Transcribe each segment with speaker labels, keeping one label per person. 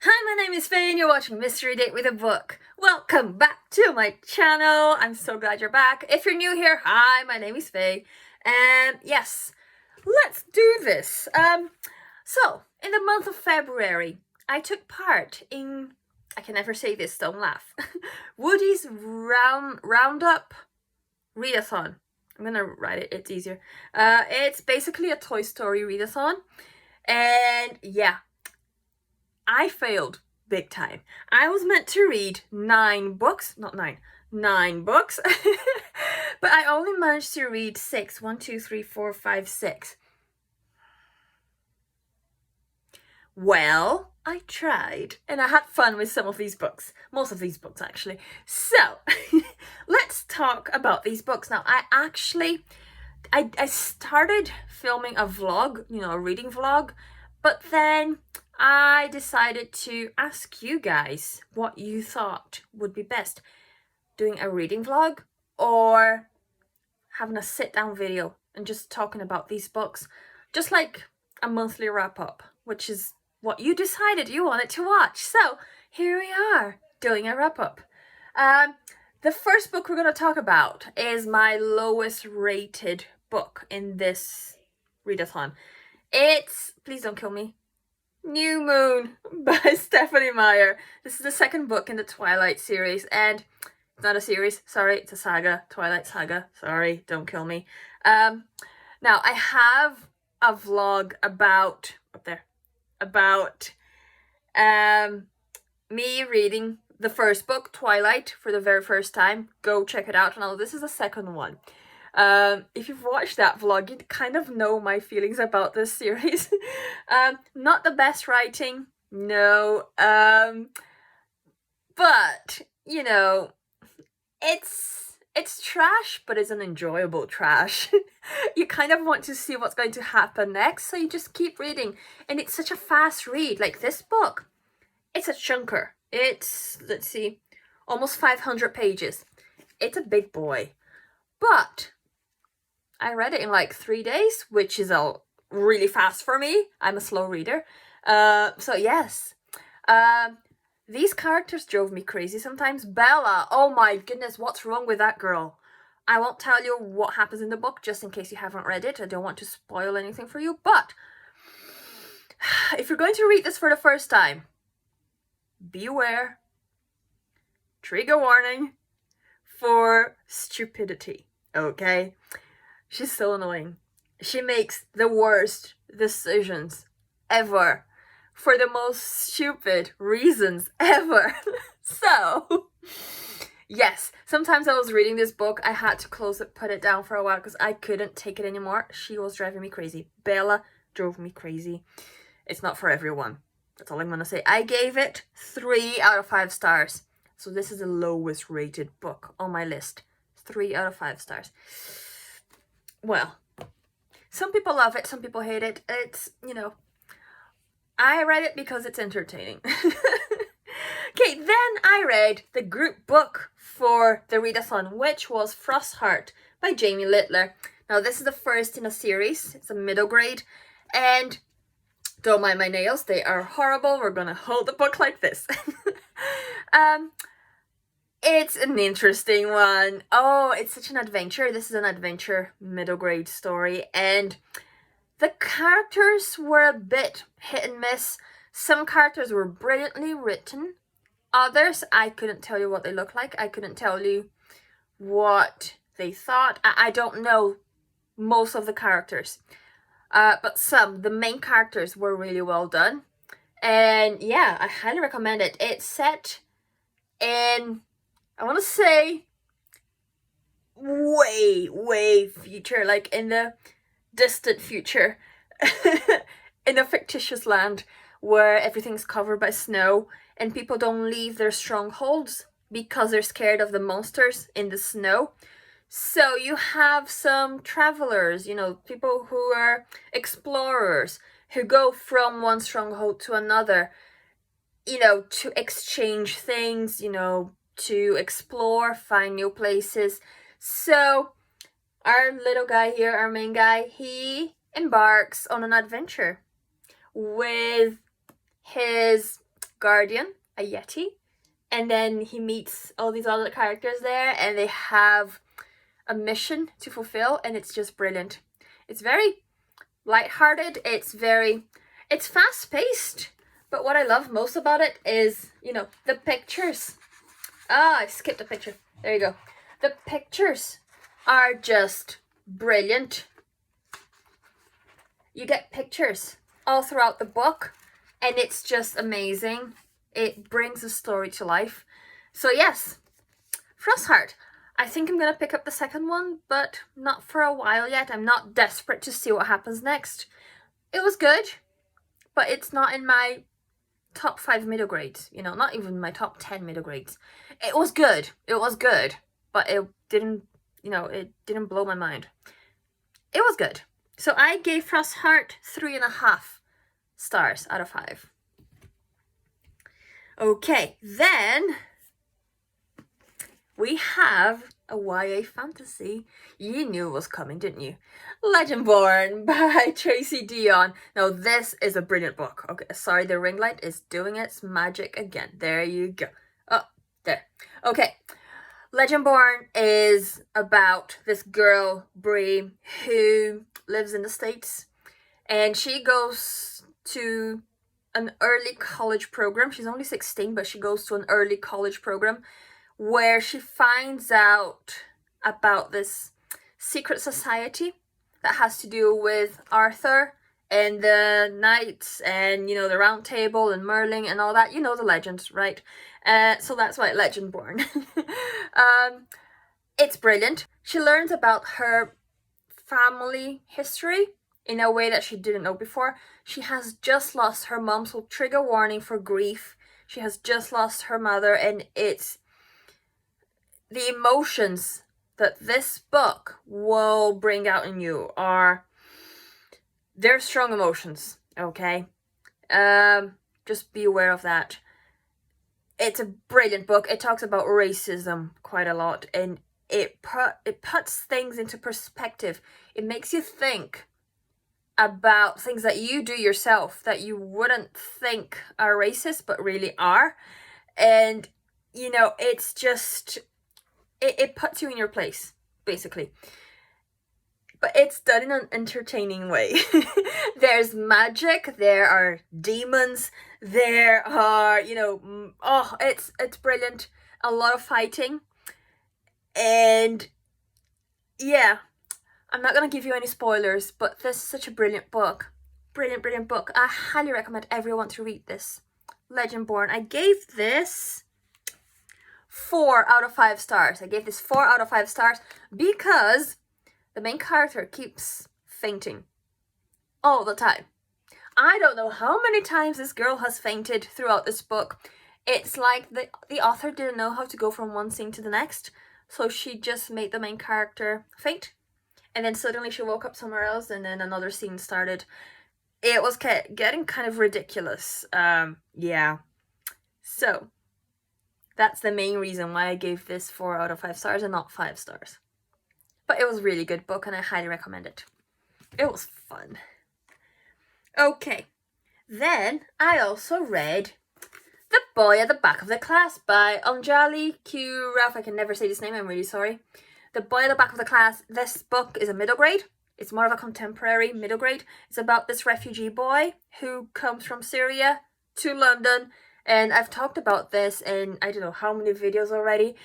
Speaker 1: Hi, my name is Faye and you're watching Mystery Date with a Book. Welcome back to my channel. I'm so glad you're back. If you're new here, hi, my name is Faye. And yes, let's do this. So, in the month of February, I took part in, I can never say this, don't laugh, Woody's Roundup Readathon. I'm gonna write it, it's easier. It's basically a Toy Story readathon. And yeah, I failed big time. I was meant to read 9 books, not 9, 9 books, but I only managed to read 6. 1, 2, 3, 4, 5, 6. Well, I tried, and I had fun with some of these books. Most of these books, actually. So, let's talk about these books. Now, I started filming a vlog, a reading vlog, but then I decided to ask you guys what you thought would be best. Doing a reading vlog or having a sit-down video and just talking about these books. Just like a monthly wrap-up, which is what you decided you wanted to watch. So here we are doing a wrap-up. The first book we're going to talk about is my lowest rated book in this readathon. It's, please don't kill me, New Moon by Stephanie Meyer. This is the second book in the Twilight series, and it's not a series, sorry, it's a saga, Twilight Saga, sorry, don't kill me. Now, I have a vlog about, up there, about me reading the first book, Twilight, for the very first time. Go check it out. Now, this is the second one. If you've watched that vlog, you'd kind of know my feelings about this series. Not the best writing, no. But, it's trash, but it's an enjoyable trash. You kind of want to see what's going to happen next, so you just keep reading. And it's such a fast read. Like this book, it's a chunker. It's, let's see, almost 500 pages. It's a big boy. But I read it in like 3 days, which is really fast for me. I'm a slow reader. So yes. These characters drove me crazy sometimes. Bella, oh my goodness, what's wrong with that girl? I won't tell you what happens in the book, just in case you haven't read it. I don't want to spoil anything for you, but if you're going to read this for the first time, beware. Trigger warning for stupidity, okay? She's so annoying. She makes the worst decisions ever for the most stupid reasons ever. So, yes, sometimes I was reading this book, I had to close it, put it down for a while because I couldn't take it anymore. She was driving me crazy. Bella drove me crazy. It's not for everyone. That's all I'm going to say. I gave it 3 out of 5 stars. So this is the lowest rated book on my list. 3 out of 5 stars. Well, some people love it, some people hate it. It's, I read it because it's entertaining. Okay, then I read the group book for the readathon, which was Frostheart by Jamie Littler. Now, this is the first in a series. It's a middle grade. And don't mind my nails, they are horrible. We're gonna hold the book like this. It's an interesting one. Oh, it's such an adventure. This is an adventure middle grade story. And the characters were a bit hit and miss. Some characters were brilliantly written. Others, I couldn't tell you what they look like. I couldn't tell you what they thought. I don't know most of the characters. But the main characters were really well done. And yeah, I highly recommend it. It's set in, I want to say, way future, like in the distant future, in a fictitious land where everything's covered by snow and people don't leave their strongholds because they're scared of the monsters in the snow. So you have some travelers, people who are explorers, who go from one stronghold to another, to exchange things, to explore, find new places. So our little guy here, our main guy, he embarks on an adventure with his guardian, a yeti, and then he meets all these other characters there, and they have a mission to fulfill, and it's just brilliant. It's very lighthearted, it's fast-paced, but what I love most about it is, you know, the pictures. I skipped a picture. There you go. The pictures are just brilliant. You get pictures all throughout the book, and it's just amazing. It brings the story to life. So yes, Frostheart. I think I'm gonna pick up the second one, but not for a while yet. I'm not desperate to see what happens next. It was good, but it's not in my top 5 middle grades, you know, not even my top 10 middle grades. It was good, but it didn't, you know, it didn't blow my mind. It was good. So I gave Frostheart 3.5 stars out of 5. Okay, then we have a YA fantasy. You knew it was coming, didn't you? Legendborn by Tracy Deonn. Now this is a brilliant book. Okay, sorry, the ring light is doing its magic again. There you go. Oh, there. Okay. Legendborn is about this girl, Bree, who lives in the States, and she goes to an early college program. She's only 16, but she goes to an early college program where she finds out about this secret society that has to do with Arthur and the knights and, you know, the Round Table and Merlin and all that. You know the legends, right? So that's why Legendborn. It's brilliant. She learns about her family history in a way that she didn't know before. She has just lost her mom, so trigger warning for grief. She has just lost her mother, and it's the emotions that this book will bring out in you are, they're strong emotions, okay? Just be aware of that. It's a brilliant book. It talks about racism quite a lot, and it puts things into perspective. It makes you think about things that you do yourself that you wouldn't think are racist but really are. And, you know, it's just, it puts you in your place, basically. But it's done in an entertaining way. There's magic, there are demons, there are, you know, oh, it's brilliant. A lot of fighting. And yeah, I'm not gonna give you any spoilers, but this is such a brilliant book. Brilliant book. I highly recommend everyone to read this. Legendborn. I gave this 4 out of 5 stars. I gave this 4 out of 5 stars because the main character keeps fainting all the time. I don't know how many times this girl has fainted throughout this book. It's like the author didn't know how to go from one scene to the next, so she just made the main character faint. And then suddenly she woke up somewhere else, and then another scene started. It was getting kind of ridiculous. Yeah. So that's the main reason why I gave this 4 out of 5 stars and not 5 stars. But it was a really good book, and I highly recommend it. It was fun. Okay. Then I also read The Boy at the Back of the Class by Anjali Q. Ralph. I can never say this name, I'm really sorry. The Boy at the Back of the Class. This book is a middle grade. It's more of a contemporary middle grade. It's about this refugee boy who comes from Syria to London. And I've talked about this in I don't know how many videos already.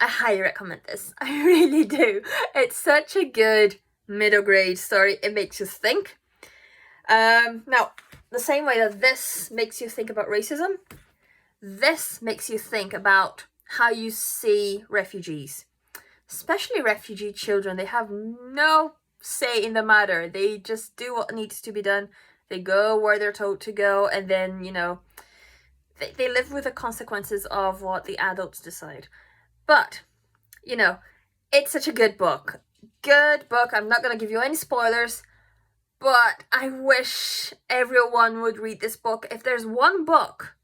Speaker 1: I highly recommend this. I really do. It's such a good middle grade story. It makes you think. Now, the same way that this makes you think about racism, this makes you think about how you see refugees. Especially refugee children. They have no say in the matter. They just do what needs to be done. They go where they're told to go, and then, you know, they live with the consequences of what the adults decide. But, you know, it's such a good book. Good book. I'm not going to give you any spoilers, but I wish everyone would read this book. If there's one book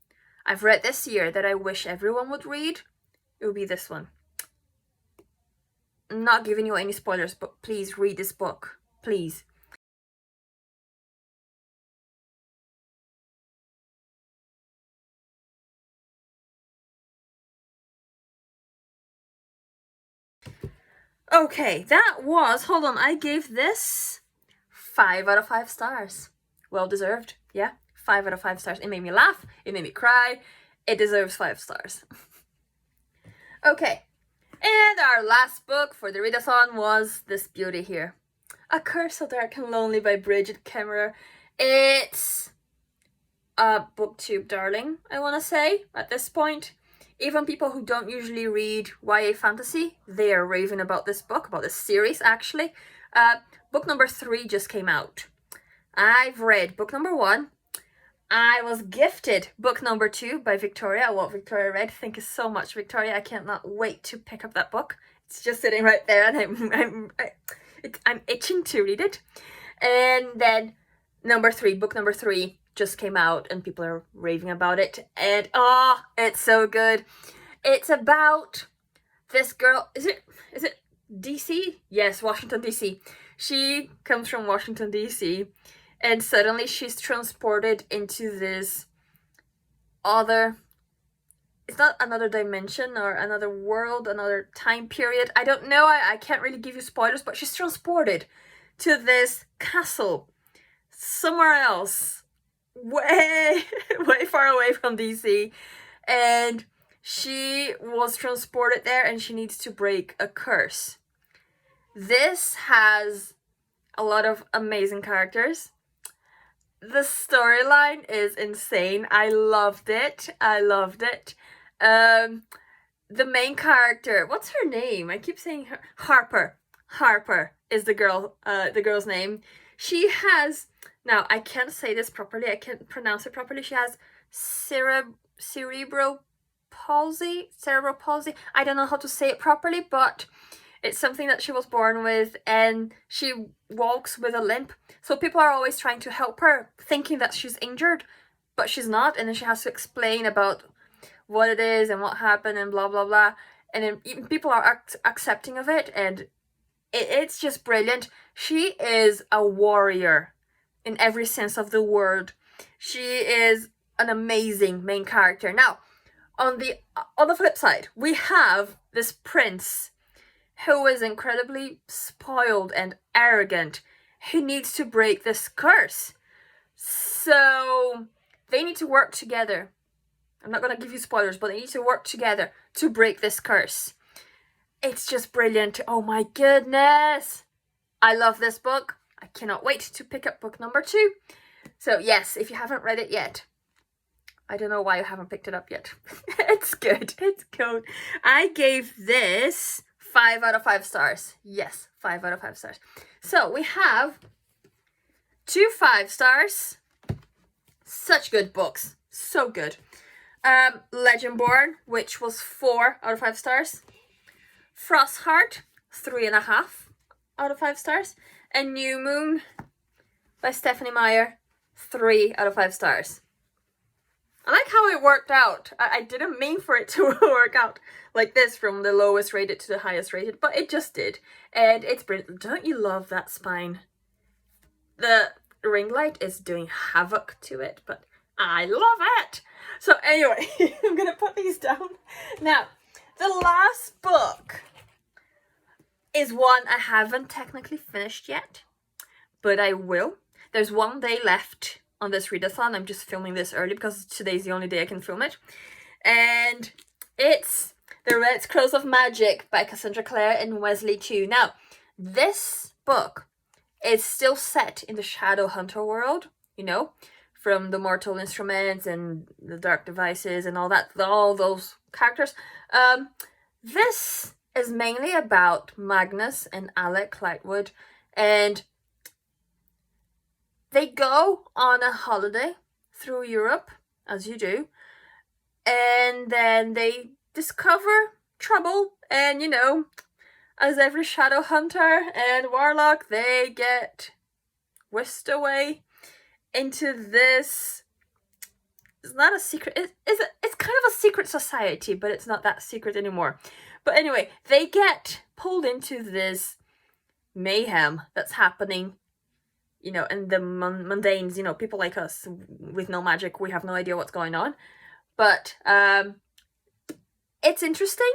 Speaker 1: I've read this year that I wish everyone would read, it would be this one. I'm not giving you any spoilers, but please read this book. Please. Okay, that was, hold on, I gave this 5 out of 5 stars. Well deserved, yeah, 5 out of 5 stars. It made me laugh, it made me cry, it deserves 5 stars. Okay, and our last book for the readathon was this beauty here. A Curse So Dark and Lonely by Bridget Kemmerer. It's a booktube darling, I want to say, at this point. Even people who don't usually read YA fantasy, they are raving about this book, about this series actually. Book number 3 just came out. I've read book number 1. I was gifted book number 2 by Victoria, what Victoria read. Thank you so much, Victoria. I cannot wait to pick up that book. It's just sitting right there and I'm itching to read it. And then book number 3 just came out and people are raving about it. And it's so good. It's about this girl. Is it DC? Yes, Washington DC. She comes from Washington DC and suddenly she's transported into this other, it's not another dimension or another world, another time period. I don't know. I can't really give you spoilers, but she's transported to this castle somewhere else, way far away from DC, and she was transported there and she needs to break a curse. This has a lot of amazing characters. The storyline is insane. I loved it. The main character, what's her name? I keep saying her. Harper is the girl's name. She has, now I can't say this properly, I can't pronounce it properly. She has cerebral palsy. I don't know how to say it properly, but it's something that she was born with and she walks with a limp. So people are always trying to help her, thinking that she's injured, but she's not. And then she has to explain about what it is and what happened and blah, blah, blah. And then even people are accepting of it, and it's just brilliant. She is a warrior in every sense of the word. She is an amazing main character. Now, on the flip side, we have this prince who is incredibly spoiled and arrogant, who needs to break this curse. So they need to work together. I'm not going to give you spoilers, but they need to work together to break this curse. It's just brilliant. Oh my goodness. I love this book. I cannot wait to pick up book number 2. So yes, if you haven't read it yet, I don't know why you haven't picked it up yet. It's good. It's good. I gave this 5 out of 5 stars. Yes, 5 out of 5 stars. So we have 2 5 stars. Such good books. So good. Legendborn, which was 4 out of 5 stars. Frostheart, 3.5 out of 5 stars. And New Moon by Stephanie Meyer, 3 out of 5 stars. I like how it worked out. I didn't mean for it to work out like this, from the lowest rated to the highest rated, but it just did. And it's brilliant. Don't you love that spine? The ring light is doing havoc to it, but I love it. So anyway, I'm gonna put these down. Now, the last book is one I haven't technically finished yet, but I will. There's one day left on this readathon. I'm just filming this early because today's the only day I can film it. And it's The Red Scrolls of Magic by Cassandra Clare and Wesley Chu. Now, this book is still set in the Shadowhunter world, you know, from the Mortal Instruments and the Dark Devices and all that, all those characters. This is mainly about Magnus and Alec Lightwood, and they go on a holiday through Europe, as you do, and then they discover trouble, and you know, as every shadow hunter and warlock, they get whisked away into this, it's not a secret, it's kind of a secret society, but it's not that secret anymore. But anyway, they get pulled into this mayhem that's happening, you know, and the mundanes, you know, people like us with no magic, we have no idea what's going on. But it's interesting.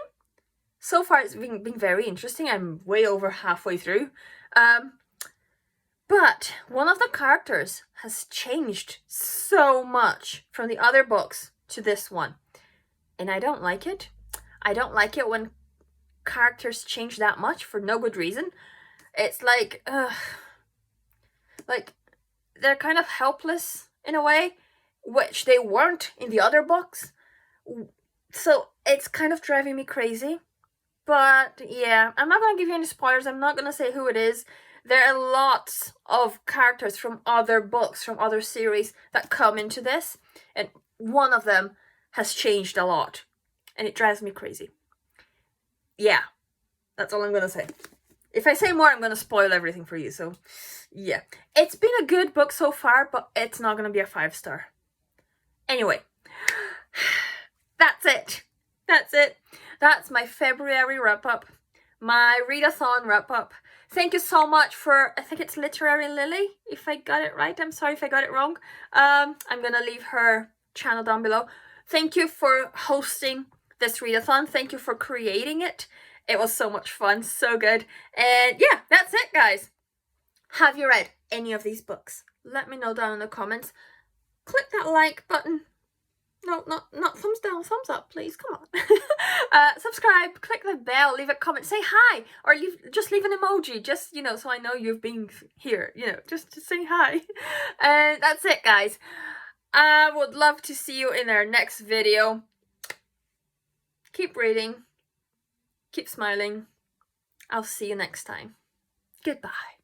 Speaker 1: So far it's been very interesting. I'm way over halfway through. But one of the characters has changed so much from the other books to this one. And I don't like it. I don't like it when characters change that much for no good reason. It's like they're kind of helpless in a way, which they weren't in the other books. So it's kind of driving me crazy. But yeah, I'm not going to give you any spoilers. I'm not going to say who it is. There are lots of characters from other books, from other series that come into this. And one of them has changed a lot. And it drives me crazy. Yeah, that's all I'm going to say. If I say more, I'm going to spoil everything for you. So yeah, it's been a good book so far, but it's not going to be a 5-star. Anyway, that's it. That's it. That's my February wrap-up. My Readathon wrap-up. Thank you so much for, I think it's Literary Lily, if I got it right. I'm sorry if I got it wrong. I'm going to leave her channel down below. Thank you for hosting this Readathon. Thank you for creating it. It was so much fun. So good. And yeah, that's it, guys. Have you read any of these books? Let me know down in the comments. Click that like button. No, not thumbs down, thumbs up, please. Come on. Subscribe, click the bell, leave a comment, say hi, or just leave an emoji, just, you know, so I know you've been here, you know, just to say hi. And that's it, guys. I would love to see you in our next video. Keep reading, keep smiling. I'll see you next time. Goodbye.